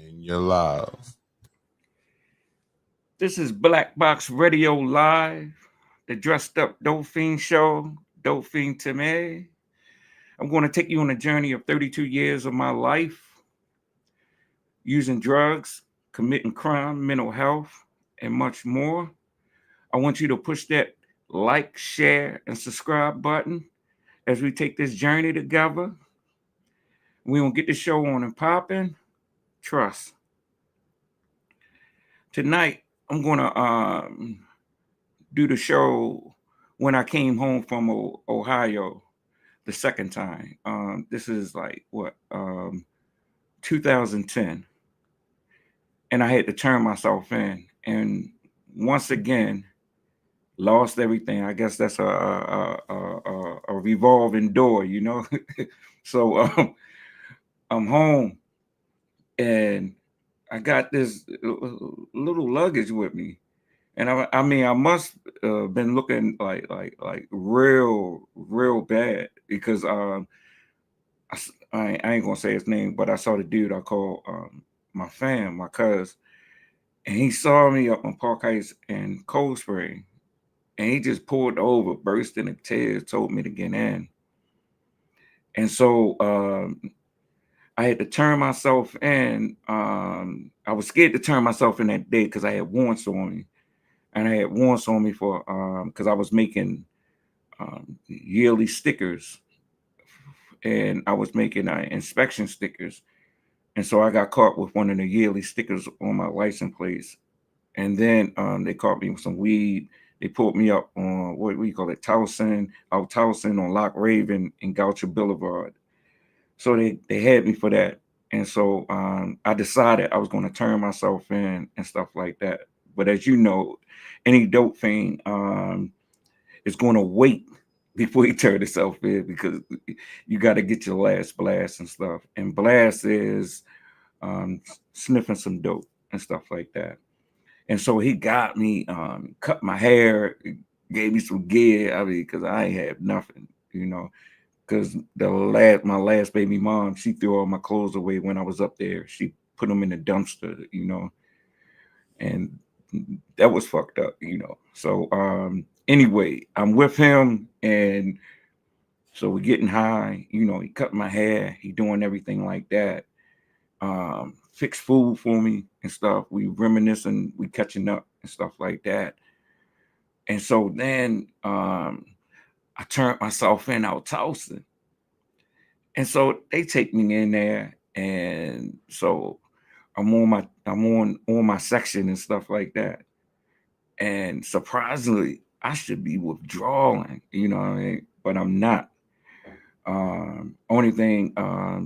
And you're live. This is Black Box Radio Live, the Dressed Up Dope Fiend show, Dope Fiend Time. I'm going to take you on a journey of 32 years of my life, using drugs, committing crime, mental health, and much more. I want you to push that like, share, and subscribe button as we take this journey together. We're going to get the show on and popping. Trust. Tonight, I'm going to do the show when I came home from Ohio the second time. This is like, 2010. And I had to turn myself in. And once again, lost everything. I guess that's a revolving door, you know? So I'm home and I got this little luggage with me. And I mean, I must been looking like real bad because I ain't gonna say his name, but I saw the dude I call my cuz, and he saw me up on Park Heights and Cold Spring, and he just pulled over, burst into tears, told me to get in. And so I had to turn myself in. I was scared to turn myself in that day because I had warrants on me. And I had warrants on me for because I was making yearly stickers, and I was making inspection stickers, and so I got caught with one of the yearly stickers on my license plates, and then they caught me with some weed. They pulled me up on what do you call it, Towson on Lock Raven and Goucher Boulevard. So they had me for that, and so I decided I was going to turn myself in and stuff like that. But as you know, any dope fiend is going to wait before he turn himself in because you got to get your last blast and stuff. And blast is sniffing some dope and stuff like that. And so he got me, cut my hair, gave me some gear. I mean, because I ain't have nothing, you know. Because my last baby mom, she threw all my clothes away when I was up there. She put them in the dumpster, you know. And that was fucked up, you know. So anyway, I'm with him, and so we're getting high. You know, he cut my hair, he doing everything like that. Fix food for me and stuff. We reminiscing, we catching up and stuff like that. And so then I turned myself in out Towson. And so they take me in there, and so I'm on my section and stuff like that. And surprisingly, I should be withdrawing, you know what I mean? But I'm not. Only thing I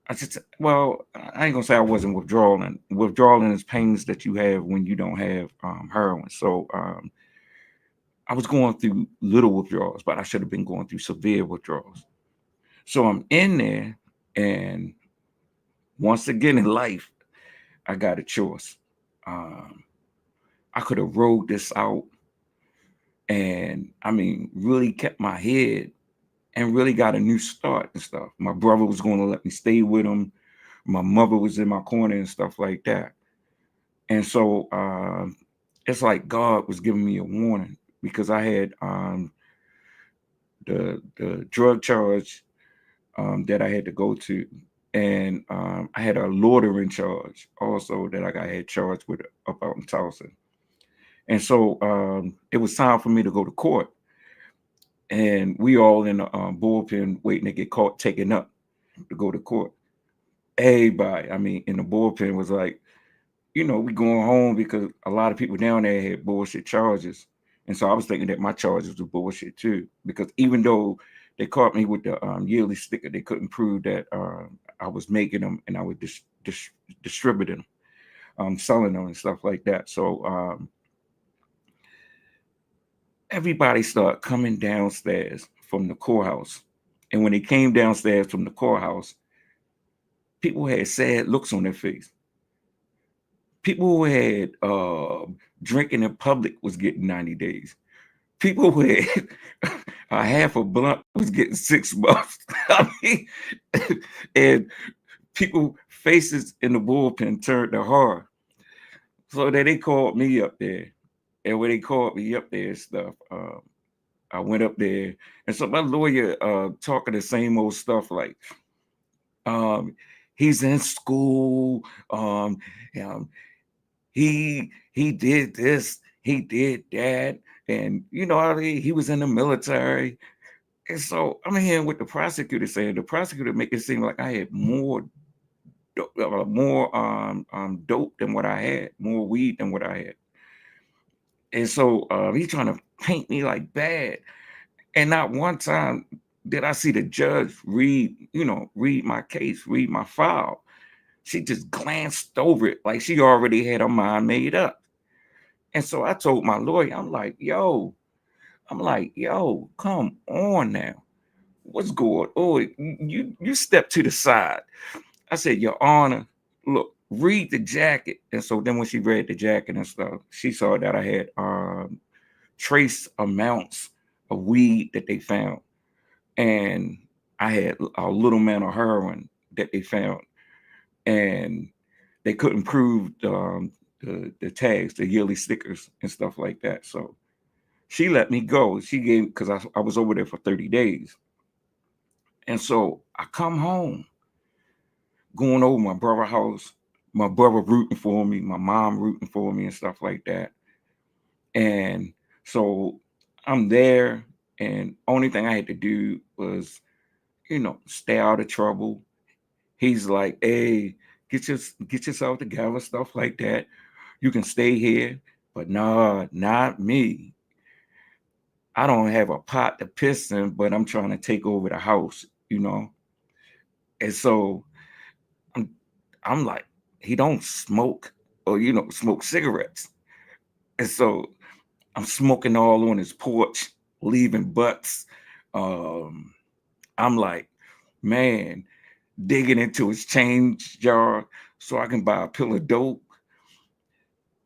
ain't gonna say I wasn't withdrawing. Withdrawing is pains that you have when you don't have heroin. So I was going through little withdrawals, but I should have been going through severe withdrawals. So I'm in there, and once again in life, I got a choice. I could have rode this out and I mean, really kept my head and really got a new start and stuff. My brother was going to let me stay with him. My mother was in my corner and stuff like that. And so it's like God was giving me a warning because I had the drug charge that I had to go to, and I had a loitering charge also that I had charged with up out in Tulsa. And so it was time for me to go to court, and we all in the bullpen waiting to get caught taken up to go to court. Everybody, I mean, in the bullpen was like, we going home because a lot of people down there had bullshit charges. And so I was thinking that my charges were bullshit too, because even though they caught me with the yearly sticker, they couldn't prove that I was making them and I was distributing them, selling them and stuff like that. So everybody started coming downstairs from the courthouse. And when they came downstairs from the courthouse, people had sad looks on their face. People who had drinking in public was getting 90 days. People who had a half a blunt was getting 6 months. I mean, and people faces in the bullpen turned to horror. So that they called me up there. And when they called me up there and stuff, I went up there. And so my lawyer talking the same old stuff like, he's in school. He did this, he did that, and he was in the military. And so I'm hearing what the prosecutor saying. The prosecutor make it seem like I had more dope than what I had, more weed than what I had. And so he's trying to paint me like bad. And not one time did I see the judge read my case, read my file. She just glanced over it like she already had her mind made up. And so I told my lawyer, I'm like, yo, come on now. What's going on? You step to the side. I said, Your Honor, look, read the jacket. And so then when she read the jacket and stuff, she saw that I had trace amounts of weed that they found. And I had a little amount of heroin that they found. And they couldn't prove the tags, the yearly stickers and stuff like that. So she let me go. She gave, because I was over there for 30 days. And so I come home, going over my brother's house, my brother rooting for me, my mom rooting for me and stuff like that. And so I'm there, and only thing I had to do was, stay out of trouble. He's like, hey, get yourself together, stuff like that. You can stay here. But nah, not me. I don't have a pot to piss in, but I'm trying to take over the house, And so I'm like, he don't smoke or, smoke cigarettes. And so I'm smoking all on his porch, leaving butts. I'm like, man, digging into his change jar so I can buy a pill of dope.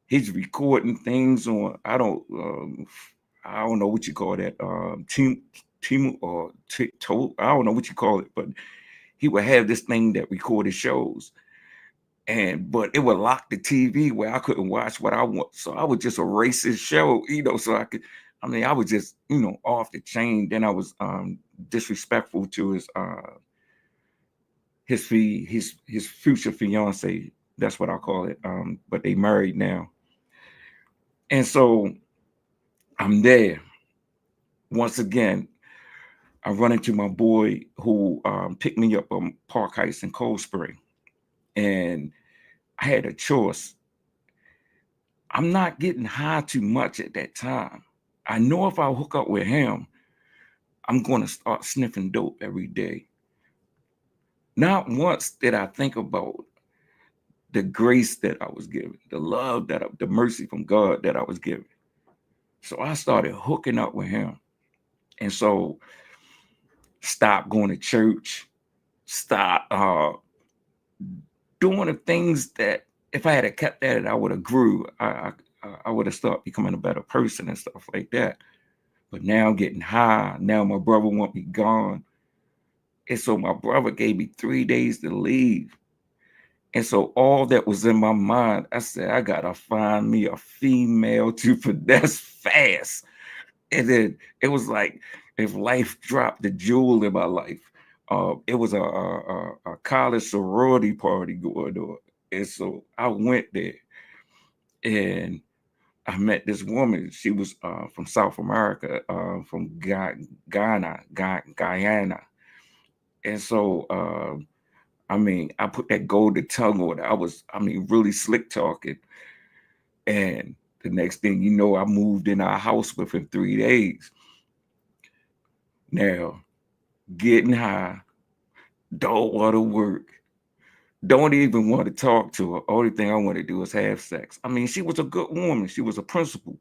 He's recording things on, I don't know what you call that, Timu or TikTok. I don't know what you call it, but he would have this thing that recorded shows, but it would lock the TV where I couldn't watch what I want. So I would just erase his show, so I could. I mean, I was just, off the chain. Then I was disrespectful to his future fiance. That's what I call it. But they married now, and so I'm there. Once again, I run into my boy who picked me up on Park Heights in Cold Spring. And I had a choice. I'm not getting high too much at that time. I know if I hook up with him, I'm going to start sniffing dope every day. Not once did I think about the grace that I was given, the love, the mercy from God that I was given. So I started hooking up with him. And so stop going to church, stop doing the things that if I had kept at it, I would have grew. I would have started becoming a better person and stuff like that. But now I'm getting high. Now my brother want me gone. And so my brother gave me 3 days to leave. And so all that was in my mind, I said, I got to find me a female to finesse fast. And then it was like if life dropped the jewel in my life. It was a college sorority party going on. And so I went there and I met this woman. She was from South America, from Guyana. And so, I mean, I put that golden tongue on it. I mean, really slick talking. And the next thing you know, I moved in our house within 3 days. Now, getting high, don't want to work, don't even want to talk to her. Only thing I want to do is have sex. I mean, she was a good woman. She was a principal.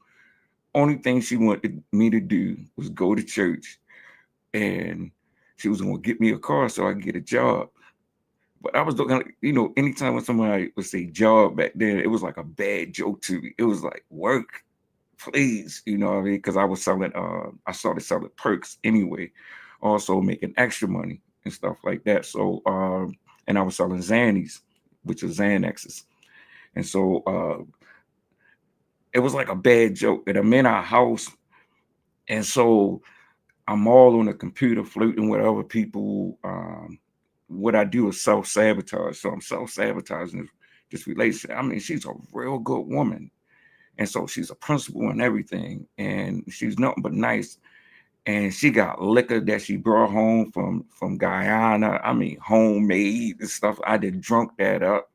Only thing she wanted me to do was go to church, and she was going to get me a car so I could get a job. But I was looking, anytime when somebody would say job back then, it was like a bad joke to me. It was like, work, please, you know what I mean? Because I was selling, I started selling perks anyway, also making extra money and stuff like that. So, and I was selling Xannies, which is Xanaxes. And so it was like a bad joke. And I'm in our house. And so I'm all on the computer flirting with other people. What I do is self-sabotage. So I'm self-sabotaging this relationship. I mean, she's a real good woman. And so she's a principal and everything. And she's nothing but nice. And she got liquor that she brought home from Guyana. I mean, homemade and stuff. I did drunk that up.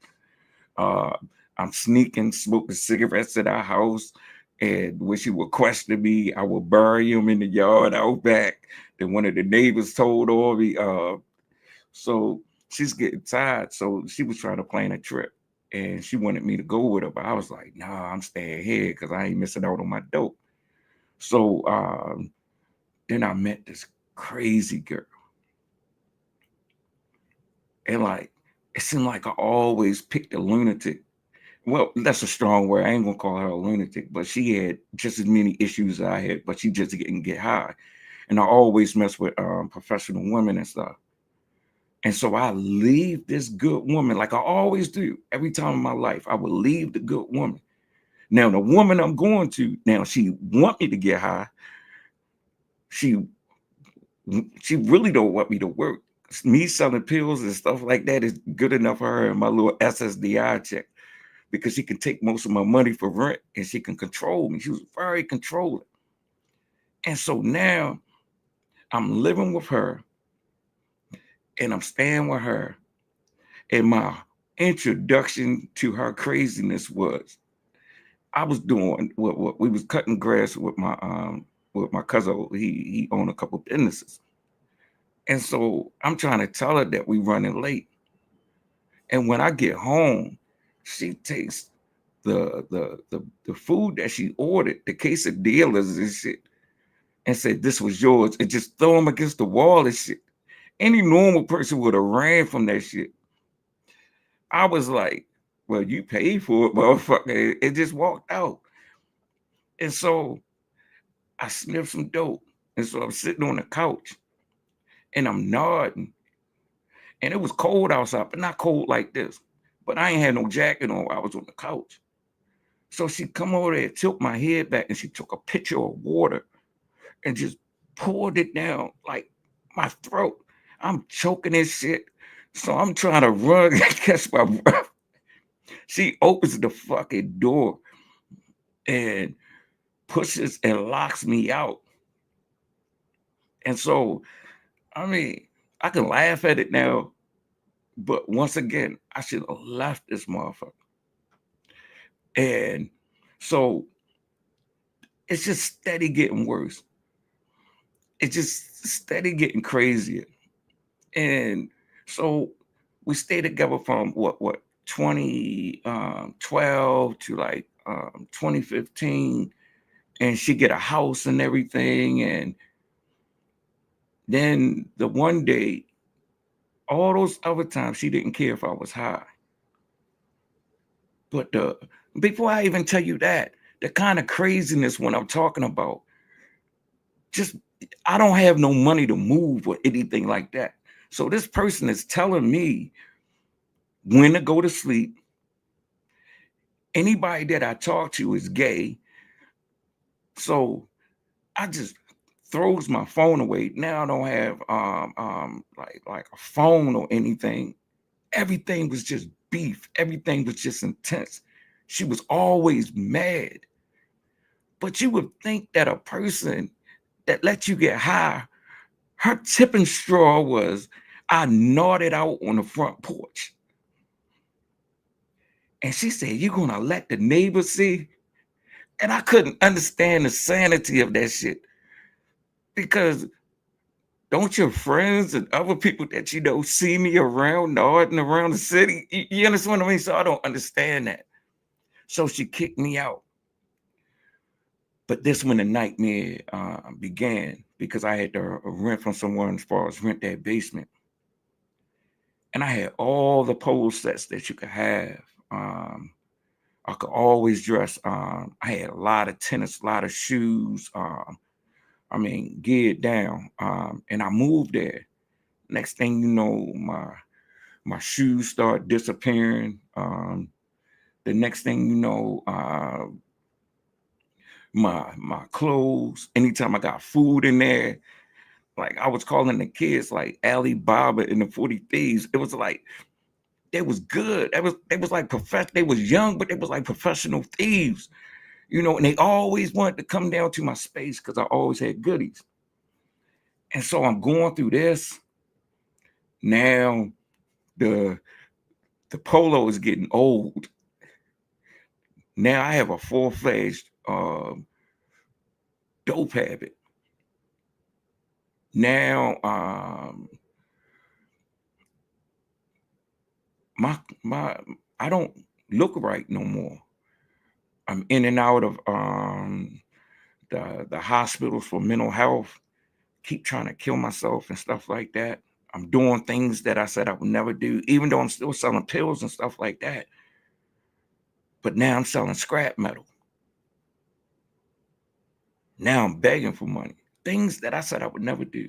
I'm sneaking, smoking cigarettes at our house. And when she would question me, I would bury them in the yard out back. Then one of the neighbors told on me. So she's getting tired. So she was trying to plan a trip. And she wanted me to go with her. But I was like, nah, I'm staying here because I ain't missing out on my dope. So then I met this crazy girl. And like, it seemed like I always picked a lunatic. Well, that's a strong word. I ain't gonna call her a lunatic, but she had just as many issues as I had, but she just didn't get high. And I always mess with professional women and stuff. And so I leave this good woman, like I always do. Every time in my life, I would leave the good woman. Now, the woman I'm going to, now she want me to get high. She really don't want me to work. Me selling pills and stuff like that is good enough for her and my little SSDI check, because she can take most of my money for rent and she can control me. She was very controlling. And so now I'm living with her and I'm staying with her. And my introduction to her craziness was I was doing what we was cutting grass with my cousin. He owned a couple businesses. And so I'm trying to tell her that we running late. And when I get home, she takes the food that she ordered, the quesadillas and shit, and said, this was yours, and just throw them against the wall and shit. Any normal person would have ran from that shit. I was like, well, you paid for it, motherfucker. It just walked out. And so I sniffed some dope. And so I'm sitting on the couch and I'm nodding. And it was cold outside, but not cold like this. But I ain't had no jacket on while I was on the couch. So she come over there, tilt my head back, and she took a pitcher of water and just poured it down like my throat. I'm choking this shit. So I'm trying to run and catch my breath. She opens the fucking door and pushes and locks me out. And so, I mean, I can laugh at it now, but once again, I should have left this motherfucker. And so it's just steady getting worse. It's just steady getting crazier. And so we stayed together from what 2012 to like 2015, and she get a house and everything. And then the one day, all those other times, she didn't care if I was high. But before I even tell you that, the kind of craziness when I'm talking about, just I don't have no money to move or anything like that. So this person is telling me when to go to sleep. Anybody that I talk to is gay. So I just throws my phone away. Now I don't have like a phone or anything. Everything was just beef. Everything was just intense. She was always mad. But you would think that a person that let you get high, her tipping straw was I nodded out on the front porch. And she said, "You're gonna let the neighbors see?" And I couldn't understand the sanity of that shit. Because don't your friends and other people that you know see me around, nodding around the city? You understand what I mean? So I don't understand that. So she kicked me out. But this when the nightmare began, because I had to rent from someone as far as rent that basement. And I had all the pole sets that you could have. I could always dress. I had a lot of tennis, a lot of shoes. Geared down. And I moved there. Next thing you know, my shoes start disappearing. The next thing you know, my clothes. Anytime I got food in there, like I was calling the kids like Alibaba and the 40 Thieves. It was like they was good. They was like they was young, but they was like professional thieves, you know. And they always wanted to come down to my space because I always had goodies. And so I'm going through this. Now the polo is getting old. Now I have a full-fledged dope habit. Now my I don't look right no more. I'm in and out of the hospitals for mental health. Keep trying to kill myself and stuff like that. I'm doing things that I said I would never do, even though I'm still selling pills and stuff like that. But now I'm selling scrap metal. Now I'm begging for money. Things that I said I would never do.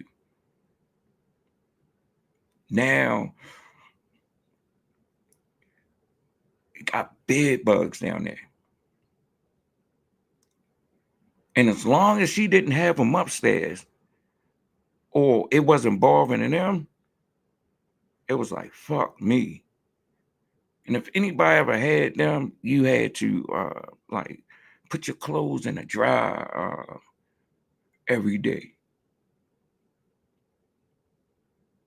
Now it got bed bugs down there. And as long as she didn't have them upstairs, or it wasn't bothering them, it was like, fuck me. And if anybody ever had them, you had to like put your clothes in the dryer every day.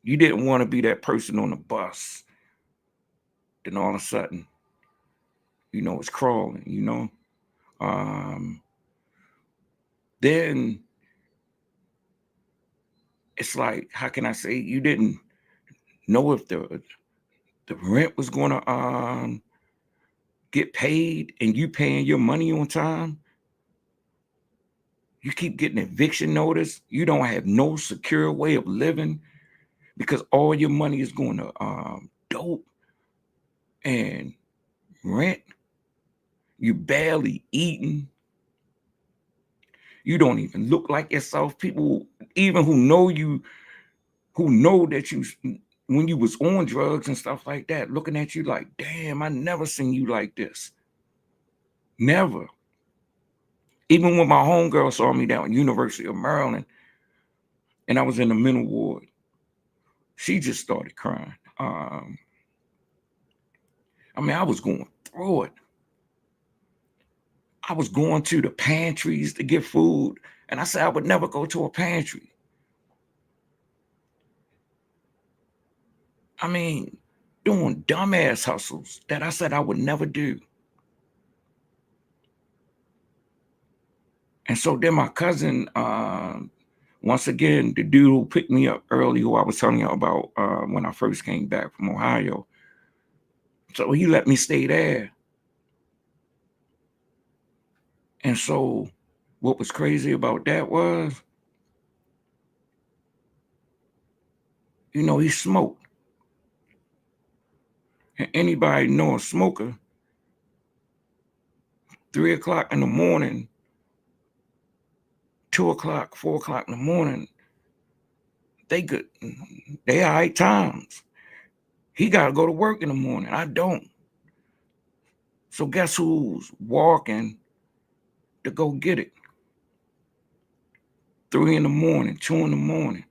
You didn't want to be that person on the bus. Then all of a sudden, you know, it's crawling, you know. Then it's like, how can I say, you didn't know if the rent was going to get paid and you paying your money on time. You keep getting eviction notice. You don't have no secure way of living because all your money is going to dope and rent. You barely eating. You don't even look like yourself. People, even who know you, who know that you, when you was on drugs and stuff like that, looking at you like, damn, I never seen you like this. Never. Even when my homegirl saw me down at University of Maryland and I was in the mental ward, she just started crying. I was going through it. I was going to the pantries to get food, and I said I would never go to a pantry. Doing dumbass hustles that I said I would never do. And so then my cousin, once again, the dude who picked me up early, who I was telling you about when I first came back from Ohio, so he let me stay there. And so what was crazy about that was, you know, he smoked. And anybody know a smoker, 3 o'clock in the morning, 2 o'clock, 4 o'clock in the morning, they all right times. He got to go to work in the morning. I don't. So guess who's walking to go get it? 3 in the morning, 2 in the morning.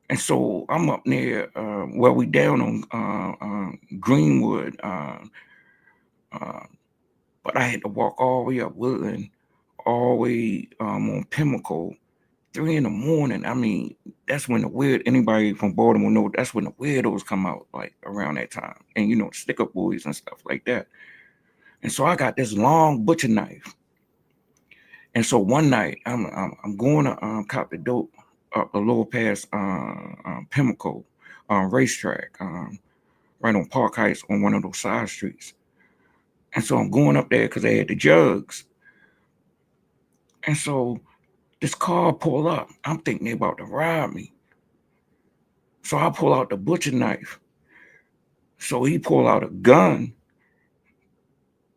And so I'm up there, we down on Greenwood, but I had to walk all the way up Woodland, all the way on Pimlico, 3 in the morning. I mean, that's when anybody from Baltimore know, that's when the weirdos come out, like around that time. And, you know, stick-up boys and stuff like that. And so I got this long butcher knife. And so one night, I'm going to cop the dope up a little past Pimlico racetrack, right on Park Heights on one of those side streets. And so I'm going up there because they had the jugs. And so this car pull up. I'm thinking they about to rob me. So I pull out the butcher knife. So he pull out a gun.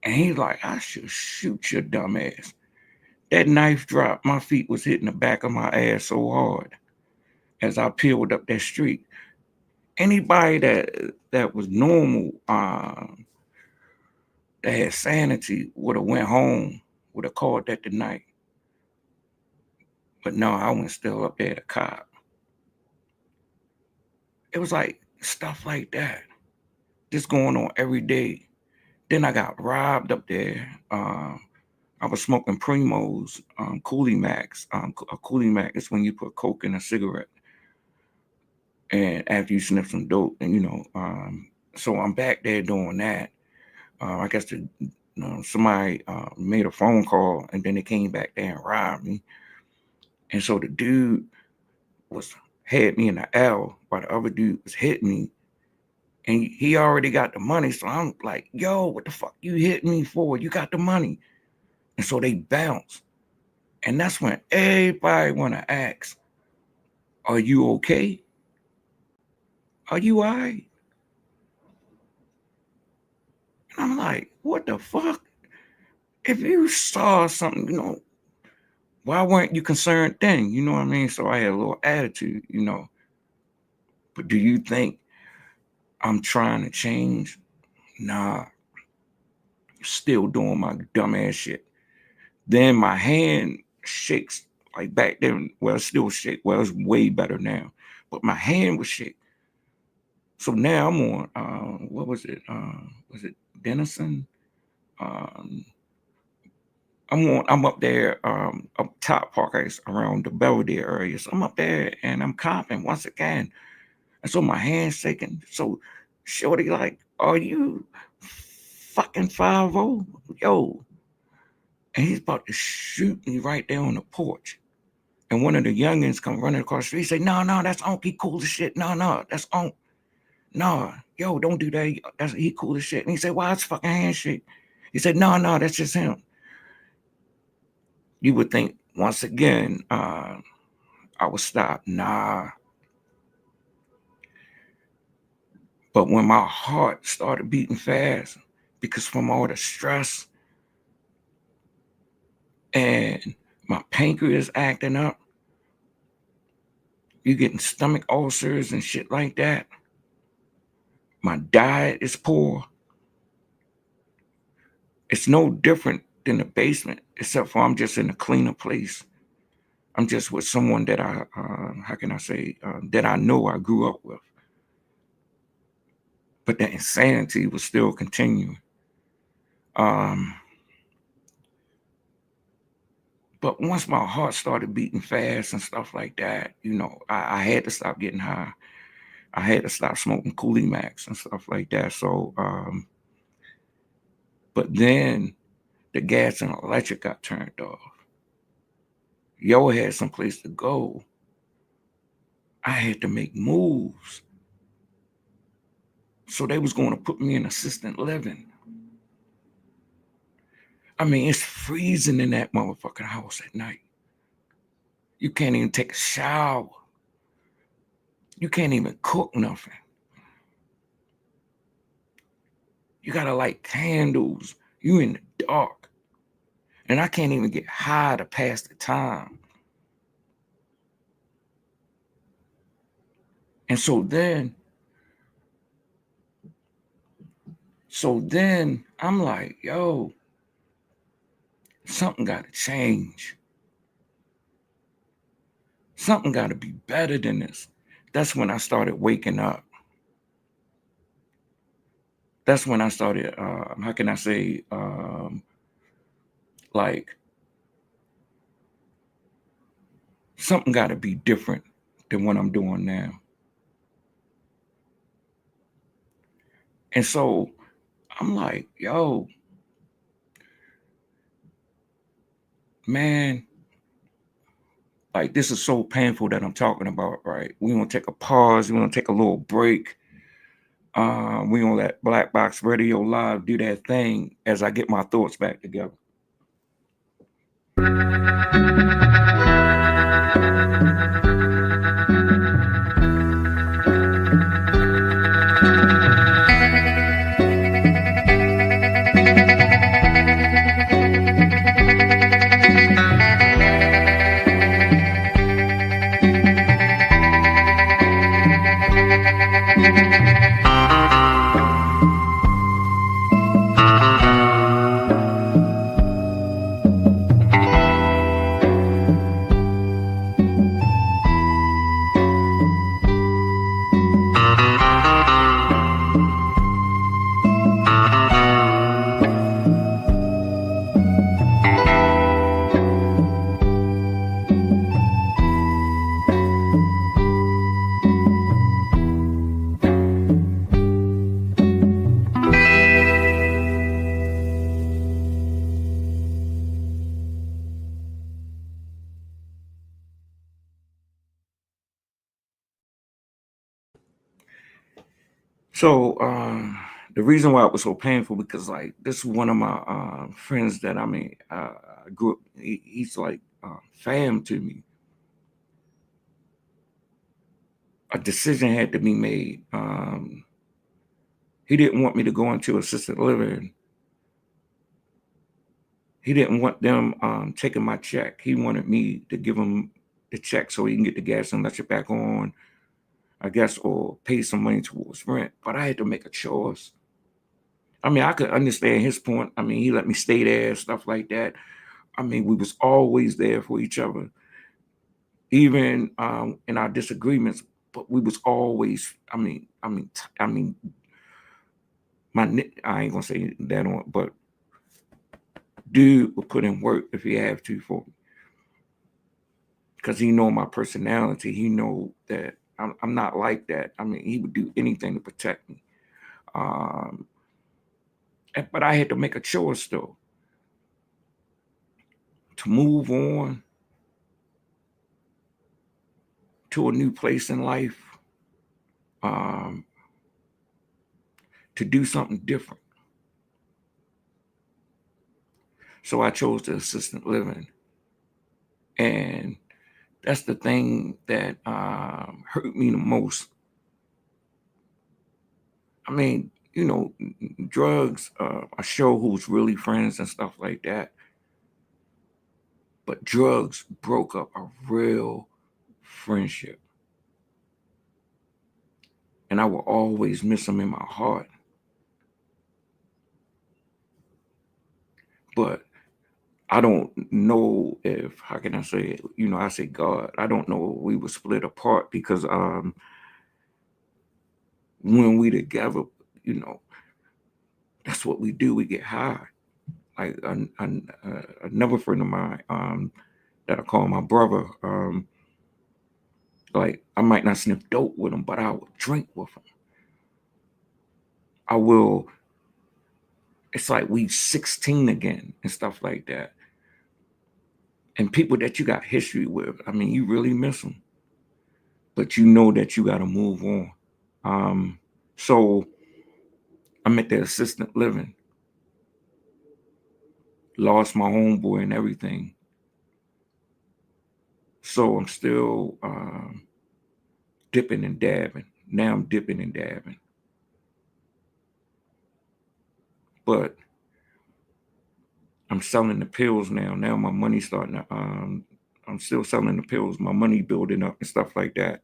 And he's like, I should shoot your dumb ass. That knife dropped. My feet was hitting the back of my ass so hard as I peeled up that street. Anybody that was normal, that had sanity, would have went home, would have called that the night. But no, I went still up there to cop. It was like stuff like that, just going on every day. Then I got robbed up there. I was smoking Primos, Coolie Max. A Coolie Max is when you put coke in a cigarette, and after you sniff some dope, and you know. So I'm back there doing that. I guess somebody made a phone call, and then they came back there and robbed me. And so the dude had me in the L, while the other dude was hitting me. And he already got the money. So I'm like, yo, what the fuck you hitting me for? You got the money. And so they bounce. And that's when everybody want to ask, are you okay? Are you all right? And I'm like, what the fuck? If you saw something, you know, why weren't you concerned then? You know what I mean? So I had a little attitude, you know. But do you think I'm trying to change? Nah. Still doing my dumbass shit. Then my hand shakes like back then. Well, it still shake. Well, it's way better now. But my hand was shake. So now I'm on, what was it? Was it Denison? I'm up there, up top Park Heights around the Belvedere area. So I'm up there and I'm copping once again. And so my hand's shaking. So shorty like, are you fucking 5-0? Yo. And he's about to shoot me right there on the porch. And one of the youngins come running across the street. He say, no, that's Unc. He cool as shit. No, that's Unc. No, yo, don't do that. He cool as shit. And he said, why his fucking handshake? He said, no, that's just him. You would think once again, I would stop. Nah. But when my heart started beating fast, because from all the stress and my pancreas acting up, you getting stomach ulcers and shit like that. My diet is poor. It's no different than the basement, except for I'm just in a cleaner place. I'm just with someone that that I know I grew up with. But the insanity was still continuing. But once my heart started beating fast and stuff like that, you know, I had to stop getting high. I had to stop smoking Coolie Max and stuff like that. So, but then the gas and electric got turned off. Yo had someplace to go. I had to make moves. So they was going to put me in assisted living. I mean, it's freezing in that motherfucking house at night. You can't even take a shower. You can't even cook nothing. You gotta light candles. You in the dark. And I can't even get high to pass the time. And so then I'm like, yo, something gotta change. something got to be better than this. That's when I started waking up. That's when I started, how can I say, like, something got to be different than what I'm doing now. And so I'm like, yo, man, like, this is so painful that I'm talking about, right? We want to take a pause. We want to take a little break. We gonna let Black Box Radio Live do that thing as I get my thoughts back together. So the reason why it was so painful because like this is one of my friends that I grew up. He's like fam to me. A decision had to be made. He didn't want me to go into assisted living. He didn't want them taking my check. He wanted me to give him the check so he can get the gas and electric back on, I guess, or pay some money towards rent. But I had to make a choice. I mean, I could understand his point. I mean, he let me stay there, stuff like that. I mean, we was always there for each other, even in our disagreements. But we was always. I mean, I ain't gonna say that on, but dude would put in work if he have to for me, because he know my personality. He know that I'm not like that. I mean, he would do anything to protect me. But I had to make a choice though, to move on to a new place in life, to do something different. So I chose the assisted living. And that's the thing that hurt me the most. I mean, you know, drugs, I show who's really friends and stuff like that. But drugs broke up a real friendship. And I will always miss them in my heart. But I don't know if, how can I say it? You know, I say God. I don't know if we were split apart because when we together, you know, that's what we do. We get high. Like another friend of mine that I call my brother, like I might not sniff dope with him, but I will drink with him. I will. It's like we 16 again and stuff like that. And people that you got history with, I mean, you really miss them, but you know that you got to move on. So I'm at the assisted living, lost my homeboy and everything. So I'm still dipping and dabbing. Now I'm dipping and dabbing. But I'm selling the pills now. Now my money's starting to, I'm still selling the pills. My money building up and stuff like that.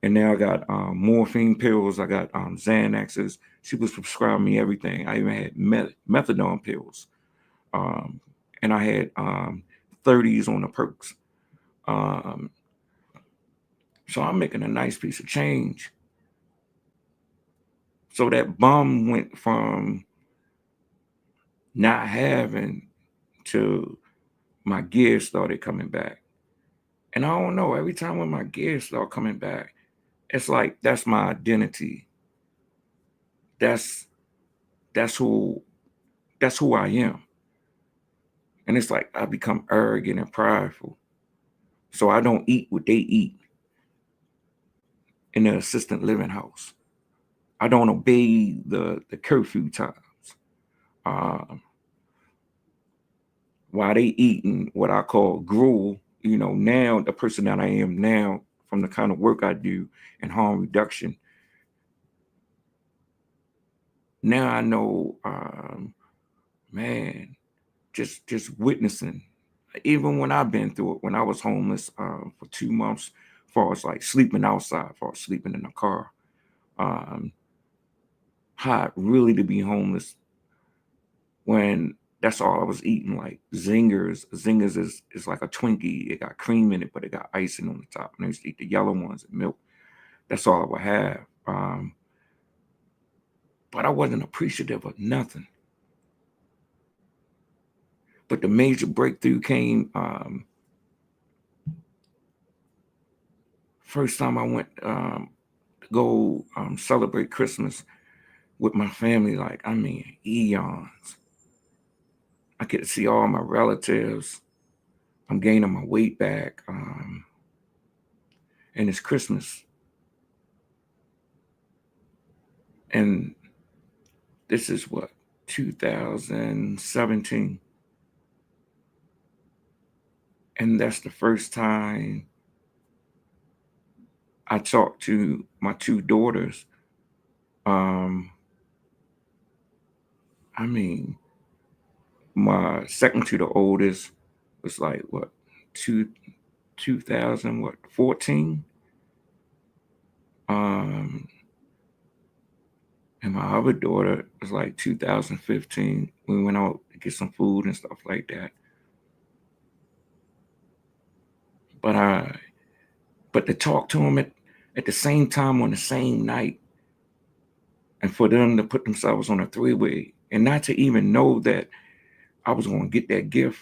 And now I got morphine pills. I got Xanaxes. She was prescribing me everything. I even had methadone pills. And I had 30s on the perks. So I'm making a nice piece of change. So that bum went from not having to my gears started coming back. And I don't know, every time when my gears start coming back, it's like that's my identity. That's who I am. And it's like I become arrogant and prideful. So I don't eat what they eat in the assisted living house. I don't obey the curfew times. While they eating what I call gruel, now the person that I am now from the kind of work I do in harm reduction, now I know, man, just witnessing, even when I've been through it, when I was homeless for 2 months, as far as like sleeping outside, as far as sleeping in the car, hard really to be homeless when that's all I was eating, like Zingers. Zingers is like a Twinkie. It got cream in it, but it got icing on the top. And I used to eat the yellow ones and milk. That's all I would have. But I wasn't appreciative of nothing. But the major breakthrough came first time I went to go celebrate Christmas with my family, like, I mean, eons. I get to see all my relatives. I'm gaining my weight back. And it's Christmas. And this is what, 2017. And that's the first time I talked to my 2 daughters. I mean, my second to the oldest was like what, 2014. And my other daughter was like 2015. We went out to get some food and stuff like that. But to talk to them at the same time on the same night, and for them to put themselves on a 3-way and not to even know that I was going to get that gift,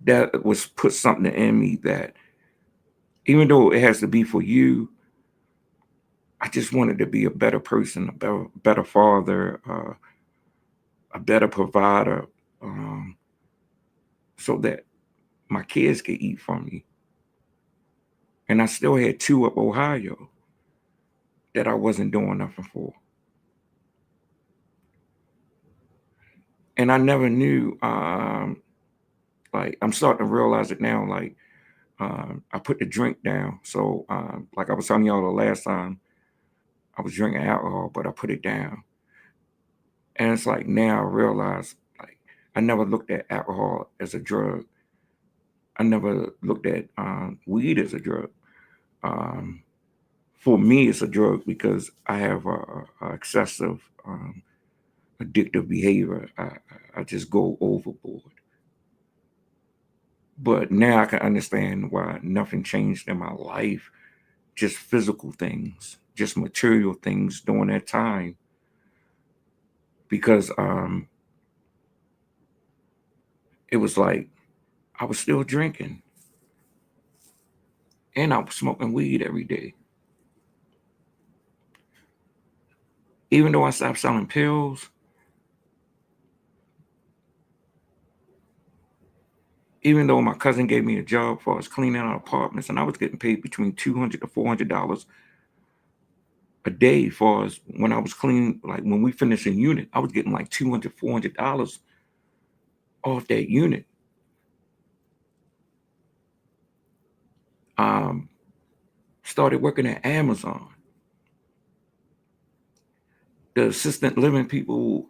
that was put something in me that even though it has to be for you, I just wanted to be a better person, a better father, a better provider, so that my kids could eat from me. And I still had 2 up Ohio that I wasn't doing nothing for. And I never knew, like, I'm starting to realize it now, like, I put the drink down. So, like I was telling y'all the last time, I was drinking alcohol, but I put it down. And it's like now I realize, like, I never looked at alcohol as a drug. I never looked at weed as a drug. For me, it's a drug because I have a excessive addictive behavior. I just go overboard. But now I can understand why nothing changed in my life, just physical things, just material things during that time. Because it was like I was still drinking and I was smoking weed every day. Even though I stopped selling pills, even though my cousin gave me a job for us cleaning out apartments, and I was getting paid between $200 to $400 a day for us when I was cleaning. Like when we finished a unit, I was getting like $200, $400 off that unit. Started working at Amazon. The assistant living people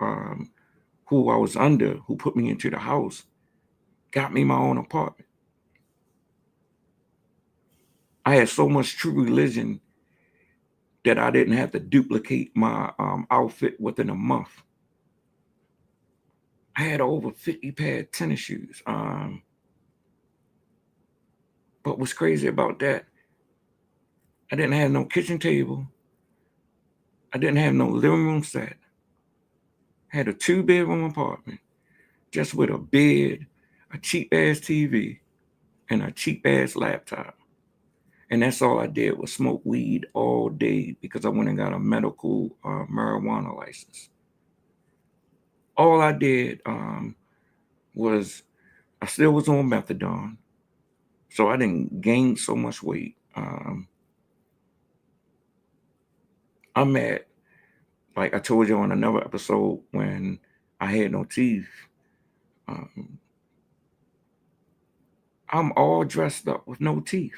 who I was under, who put me into the house, got me my own apartment. I had so much true religion that I didn't have to duplicate my outfit within a month. I had over 50 pair of tennis shoes. But But what's crazy about that, I didn't have no kitchen table. I didn't have no living room set. I had a 2-bedroom apartment just with a bed, a cheap-ass TV, and a cheap-ass laptop. And that's all I did was smoke weed all day because I went and got a medical marijuana license. All I did was, I still was on methadone, so I didn't gain so much weight. I'm at, like I told you on another episode, when I had no teeth, I'm all dressed up with no teeth.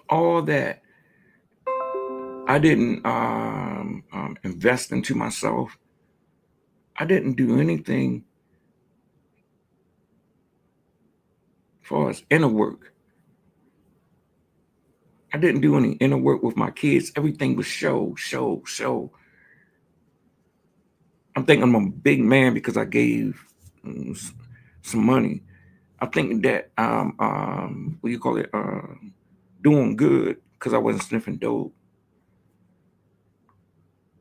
All that. I didn't invest into myself. I didn't do anything as far as inner work. I didn't do any inner work with my kids. Everything was show. I'm thinking I'm a big man because I gave some money. I think that what you call it, doing good because I wasn't sniffing dope.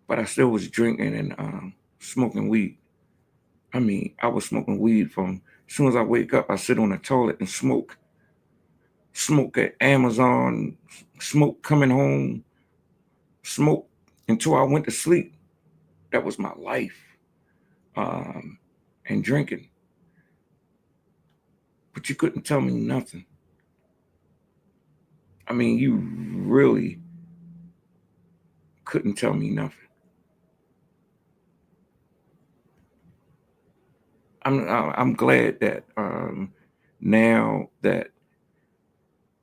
But I still was drinking and smoking weed. I mean, I was smoking weed from as soon as I wake up, I sit on the toilet and smoke. Smoke at Amazon, smoke coming home, smoke until I went to sleep. That was my life. And drinking. But you couldn't tell me nothing. I mean, you really couldn't tell me nothing. I'm glad that now that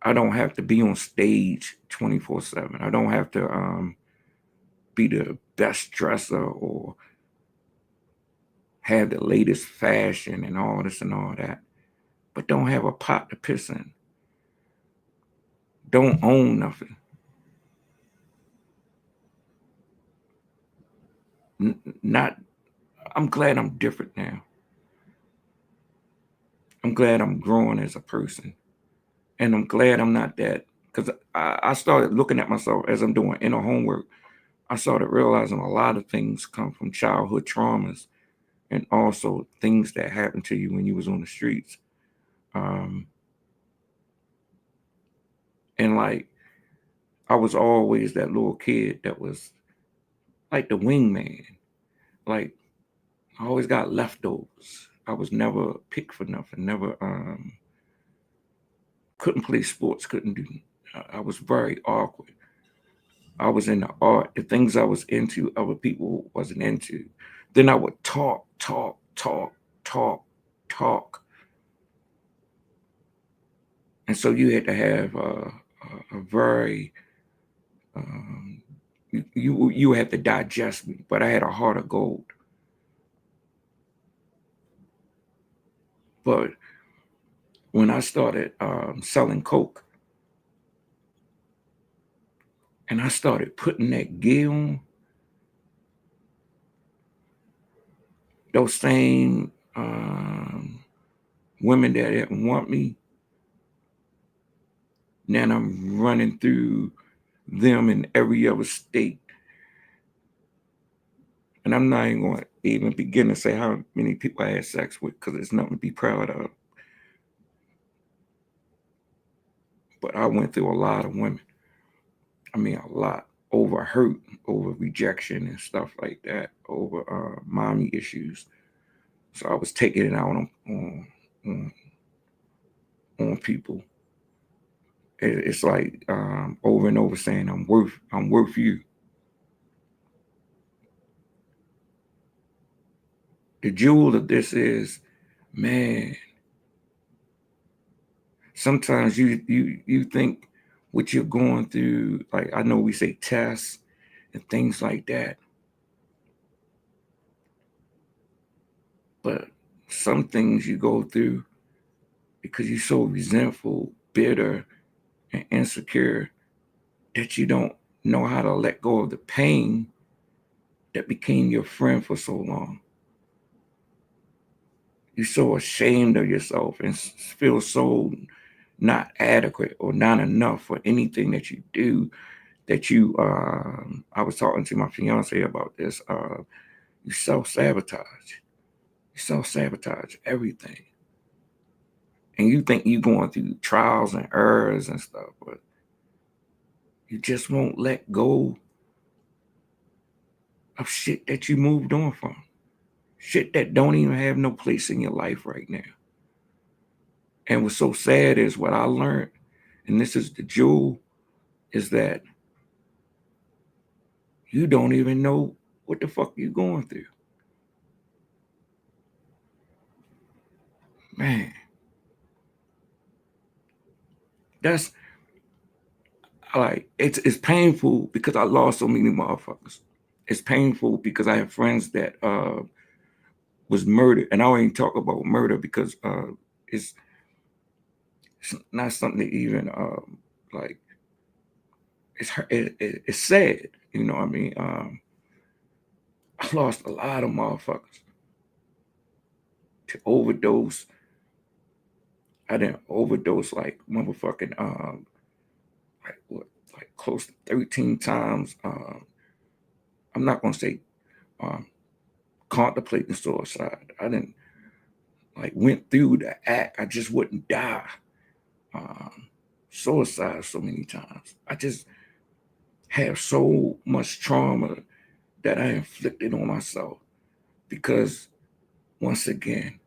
I don't have to be on stage 24/7. I don't have to be the best dresser or have the latest fashion and all this and all that, but don't have a pot to piss in. Don't own nothing. I'm glad I'm different now. I'm glad I'm growing as a person. And I'm glad I'm not that, because I started looking at myself as I'm doing inner homework. I started realizing a lot of things come from childhood traumas and also things that happened to you when you was on the streets. And like, I was always that little kid that was like the wingman. Like, I always got leftovers. I was never picked for nothing. Never couldn't play sports. Couldn't do. I was very awkward. I was into art. The things I was into, other people wasn't into. Then I would talk. And so you had to have a very, you had to digest me, but I had a heart of gold. But when I started selling coke, and I started putting that gear on, those same women that didn't want me, now I'm running through them in every other state. And I'm not even going to even begin to say how many people I had sex with, because it's nothing to be proud of. But I went through a lot of women. I mean, a lot. Over hurt, over rejection and stuff like that, over mommy issues. So I was taking it out on people. It's like over and over saying, I'm worth you. The jewel of this is, man, sometimes you think what you're going through, like I know we say tests and things like that, but some things you go through because you're so resentful, bitter, and insecure that you don't know how to let go of the pain that became your friend for so long. you're so ashamed of yourself and feel so not adequate or not enough for anything that you do, that you I was talking to my fiance about this, you self-sabotage everything, and you think you're going through trials and errors and stuff, but you just won't let go of shit that you moved on from, shit that don't even have no place in your life right now. And what's so sad is what I learned, and this is the jewel, is that you don't even know what the fuck you going through. Man, that's like, it's painful because I lost so many motherfuckers. It's painful because I have friends that was murdered, and I don't even talk about murder because it's not something that even like it's sad, you know what I mean? I lost a lot of motherfuckers to overdose. I didn't overdose like motherfucking like close to 13 times. I'm not gonna say contemplating suicide. I didn't like went through the act. I just wouldn't die. Suicide so many times. I just have so much trauma that I inflicted on myself because, once again,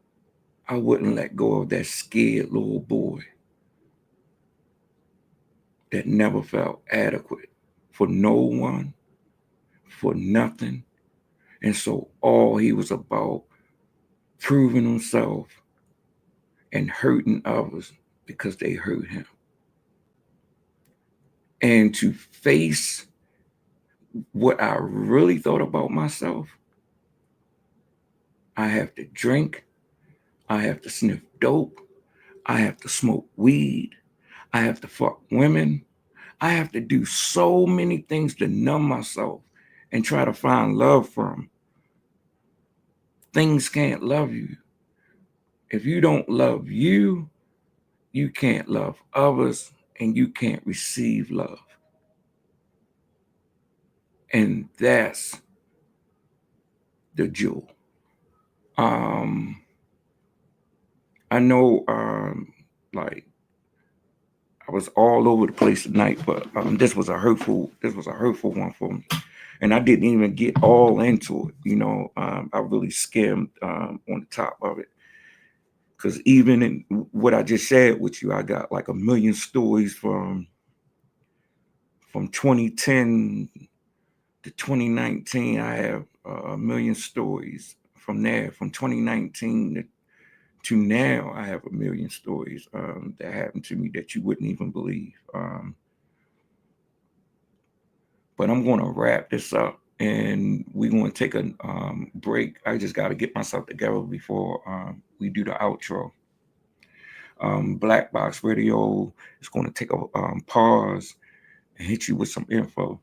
I wouldn't let go of that scared little boy that never felt adequate for no one, for nothing. And so all he was about, proving himself and hurting others because they hurt him. And to face what I really thought about myself, I have to drink, I have to sniff dope, I have to smoke weed, I have to fuck women, I have to do so many things to numb myself and try to find love from. Things can't love you. If you don't love you, you can't love others, and you can't receive love. And that's the jewel. I know like I was all over the place tonight, but this was a hurtful one for me. And I didn't even get all into it, you know. I really skimmed on the top of it. Because even in what I just shared with you, I got like a million stories from 2010 to 2019. I have a million stories from there. From 2019 to now, I have a million stories that happened to me that you wouldn't even believe. But I'm going to wrap this up, and we're going to take a break. I just got to get myself together before we do the outro. Black Box Radio is going to take a pause and hit you with some info.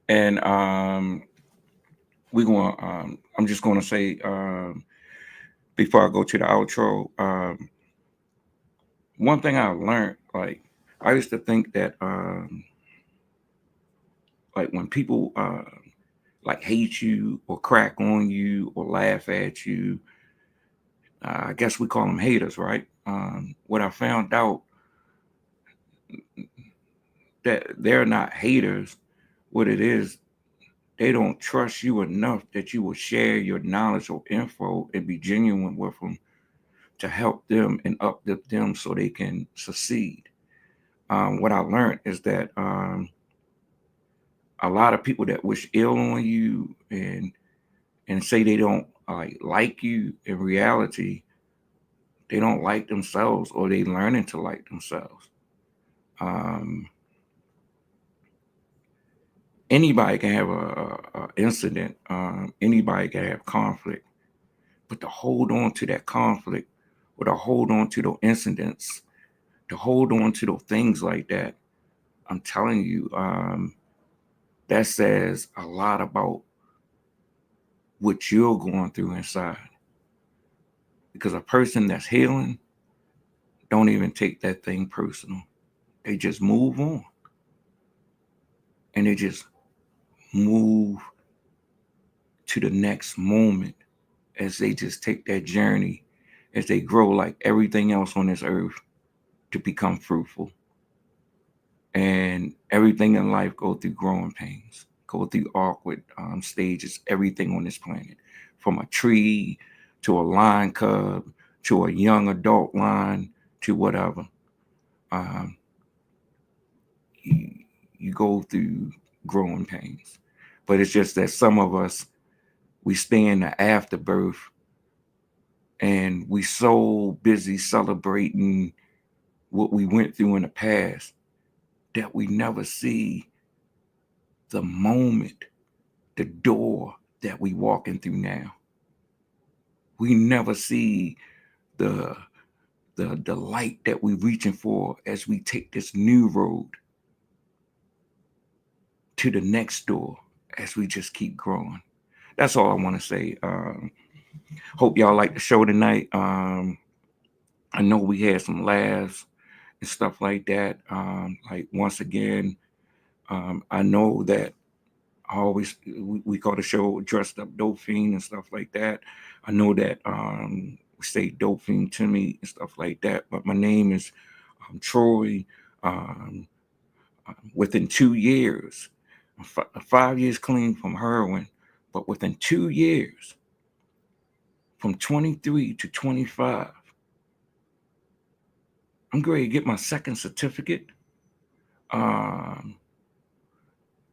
And we're going. I'm just going to say before I go to the outro, one thing I learned, like I used to think that like when people like hate you or crack on you or laugh at you, I guess we call them haters, right? What I found out, that they're not haters. What it is, they don't trust you enough that you will share your knowledge or info and be genuine with them to help them and uplift them so they can succeed. What I learned is that a lot of people that wish ill on you and say they don't like you, in reality, they don't like themselves, or they learning to like themselves. Anybody can have a incident. Anybody can have conflict, but to hold on to that conflict, or to hold on to those incidents, to hold on to those things like that, I'm telling you, that says a lot about what you're going through inside. Because a person that's healing don't even take that thing personal. They just move on. And they just move to the next moment as they just take that journey, as they grow like everything else on this earth, to become fruitful. And everything in life go through growing pains, go through awkward stages, everything on this planet, from a tree to a lion cub to a young adult lion to whatever. You go through growing pains. But it's just that some of us, we stay in the afterbirth, and we so busy celebrating what we went through in the past that we never see the moment, the door that we walking through now. We never see the light that we're reaching for as we take this new road to the next door, as we just keep growing. That's all I want to say. Hope y'all like the show tonight. I know we had some laughs and stuff like that. Like, once again, I know that I always, we call the show Dressed Up Dope Fiend and stuff like that. I know that we say Dope Fiend to me and stuff like that. But my name is thrU. Within 2 years, 5 years clean from heroin, but within 2 years, from 23 to 25, I'm going to get my second certificate. I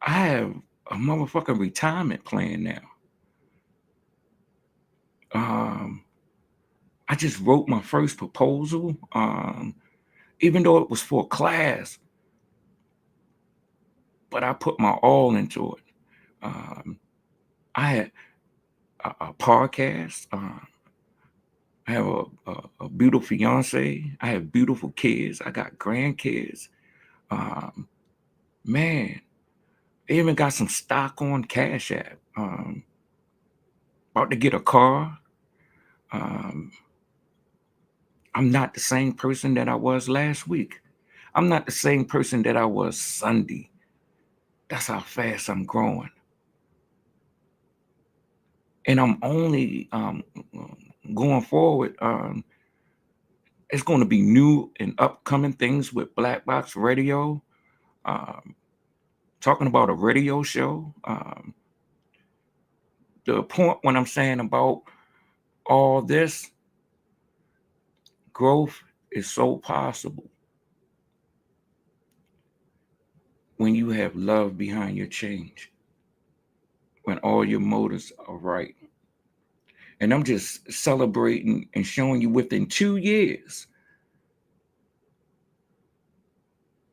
have a motherfucking retirement plan now. I just wrote my first proposal, even though it was for a class, but I put my all into it. I had a podcast. I have a beautiful fiance. I have beautiful kids. I got grandkids. Man, I even got some stock on Cash App. About to get a car. I'm not the same person that I was last week. I'm not the same person that I was Sunday. That's how fast I'm growing. And I'm only going forward. It's going to be new and upcoming things with Black Box Radio. Talking about a radio show. The point when I'm saying about all this, growth is so possible when you have love behind your change, when all your motives are right. And I'm just celebrating and showing you within 2 years,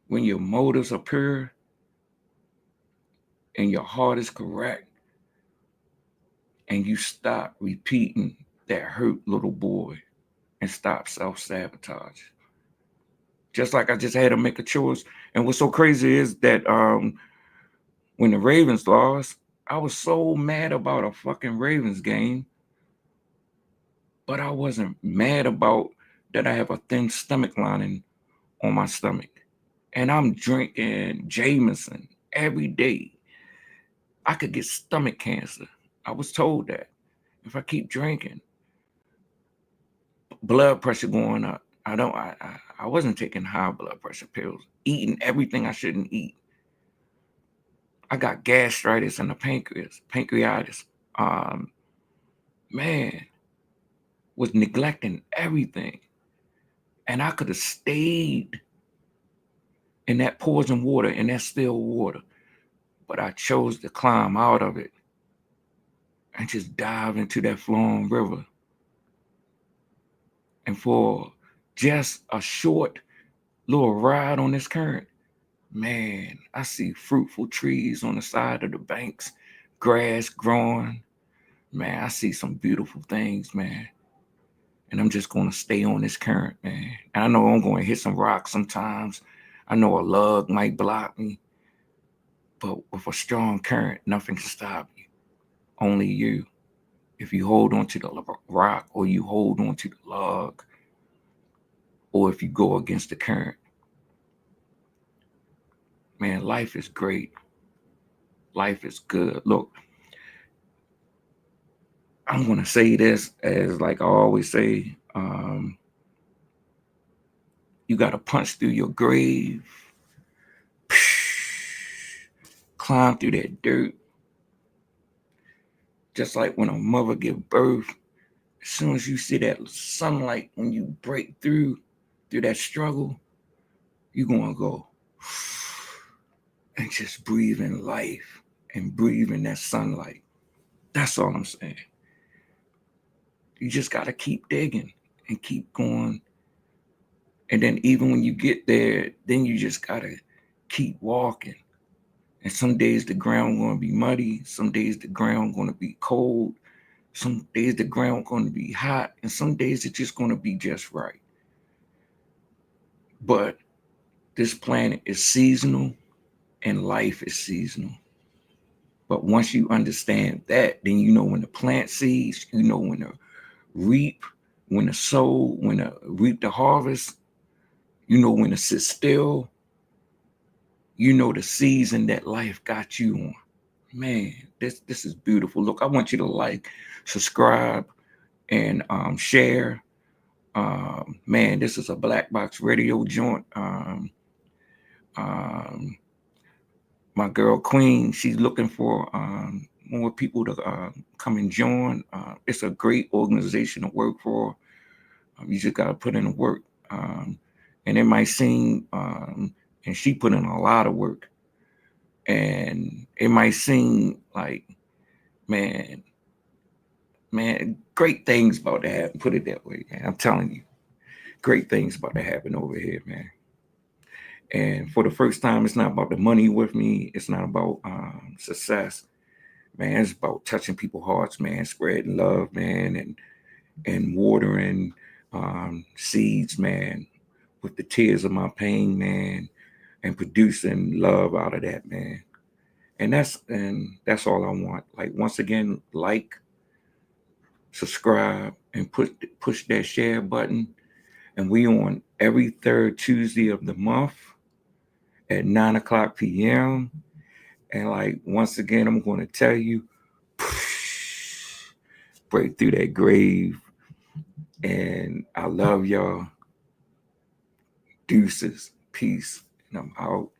when your motives are pure and your heart is correct, and you stop repeating that hurt little boy and stop self-sabotage. Just like I just had to make a choice. And what's so crazy is that when the Ravens lost, I was so mad about a fucking Ravens game, but I wasn't mad about that I have a thin stomach lining on my stomach. And I'm drinking Jameson every day. I could get stomach cancer. I was told that if I keep drinking, blood pressure going up. I wasn't taking high blood pressure pills, eating everything I shouldn't eat. I got gastritis in the pancreatitis. Man, was neglecting everything. And I could have stayed in that poison water, in that still water. But I chose to climb out of it and just dive into that flowing river. And for just a short little ride on this current, man, I see fruitful trees on the side of the banks, grass growing. Man, I see some beautiful things, man. And I'm just going to stay on this current, man. And I know I'm going to hit some rocks sometimes. I know a lug might block me. But with a strong current, nothing can stop you. Only you. If you hold on to the rock or you hold on to the log, or if you go against the current. Man, life is great. Life is good. Look, I'm going to say this as like I always say, you got to punch through your grave, climb through that dirt. Just like when a mother gives birth, as soon as you see that sunlight, when you break through that struggle, you're going to go and just breathe in life and breathe in that sunlight. That's all I'm saying. You just got to keep digging and keep going. And then even when you get there, then you just got to keep walking. And some days the ground going to be muddy. Some days the ground going to be cold. Some days the ground going to be hot. And some days it's just going to be just right. But this planet is seasonal and life is seasonal. But once you understand that, then you know when to plant seeds, you know when to reap, when to sow, when to reap the harvest, you know when to sit still, you know the season that life got you on. Man, this is beautiful. Look, I want you to like, subscribe, and share. Man, this is a Black Box Radio joint. My girl Queen, she's looking for more people to come and join. It's a great organization to work for. You just got to put in the work. And it might seem, and she put in a lot of work. And it might seem like, man, great things about to happen. Put it that way, man. I'm telling you, great things about to happen over here, man. And for the first time, it's not about the money with me. It's not about success, man. It's about touching people's hearts, man, spreading love, man, and watering seeds, man, with the tears of my pain, man, and producing love out of that, man. And that's all I want. Like, once again, like, subscribe, and push that share button. And we on every third Tuesday of the month at 9:00 p.m. And like, once again, I'm going to tell you, break through that grave. And I love y'all. Deuces. Peace. And I'm out.